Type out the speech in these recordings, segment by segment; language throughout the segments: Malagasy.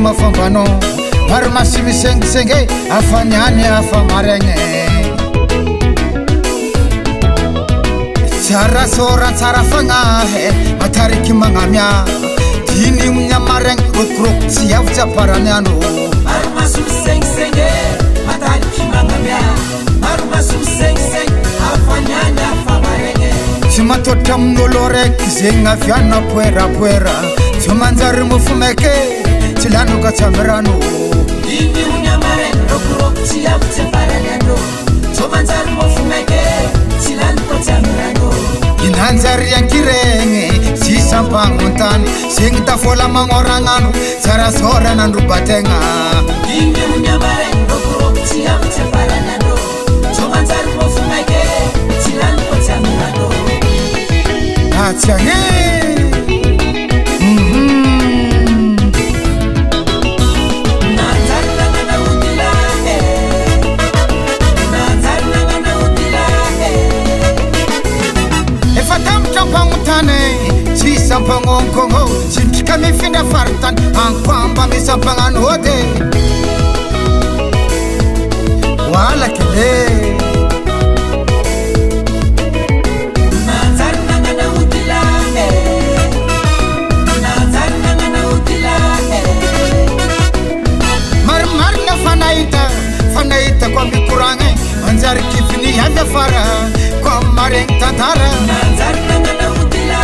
mafambano maro masimisengisenge afanyane afamarenge Cara sora cara fangahe matariki mangamya dini munyamareng rukruk siap japaranyano maro masimisengisenge matariki mangamya maro masimisengisenge afanyane afamarenge Simatota mnolorek zenga vyana puera Sumanzari mufumeke Chilano kachamerano Dini unyamare Rokurok siya kuteparanyano Sumanzari mufumeke Chilano kachamerano Inanzari yang kirenge Si sampang untani Sing tafola mangorangano Cara sora nandubatenga Dini unyamare Rokurok siya kuteparanyano Sumanzari mufumeke Chilano kachamerano Acha Si sampang kongo si kami finda fartan angkwamba mi sampangan hode wala kile nazar nangana utila mar na fanaita kwa mikurange anzar kifini hada fara kwa mareng tatara nazar nangana utila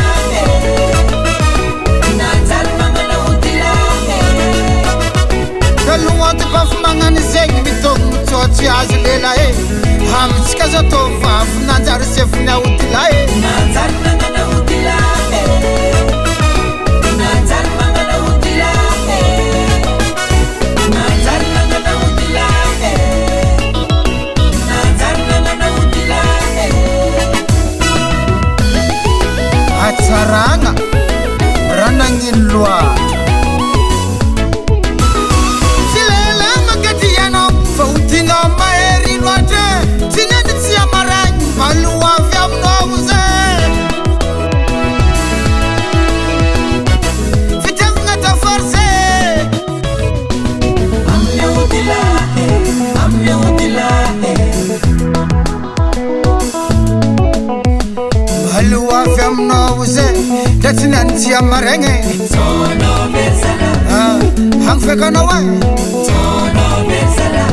Kaluwat bafmangan zeng mitong tsotsi azlela ham skaza to faf nazar sefna utila nazar nangana utila nazar nangana utila nazar nangana utila nazar nangana utila acaranga ranangin lua Nanti amarenge sono besala hang fekana wa sono besala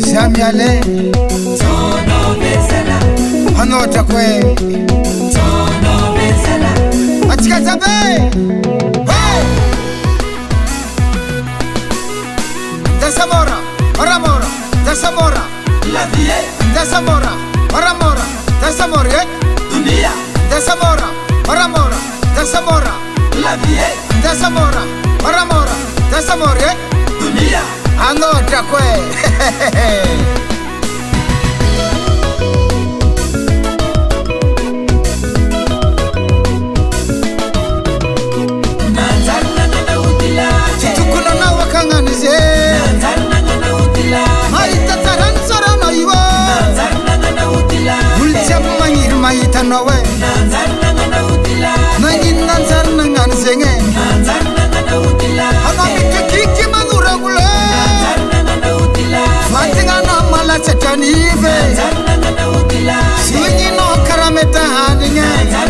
samiale sono besala hanota kwe sono besala achika zabe hey Desamora Ramora Desamora la vie Desamora Ramora Desamora dunia Desamora Ramora Desamora la vie Desamora Ramora Desamora dunia anota kwe Nazar nangana utila Chitukuna na wakanganize Nazar nangana utila Maita taran sarana iwa Nazar nangana utila Ulchap mangir maita nawe Nazar nangana utila Nangin nazar nangan zenge Nazar nangana utila Hangamike kiki mangura gula Nazar nangana utila Fatinga na mala chatanive Nazar nangana utila Swingi no karameta haninge Nazar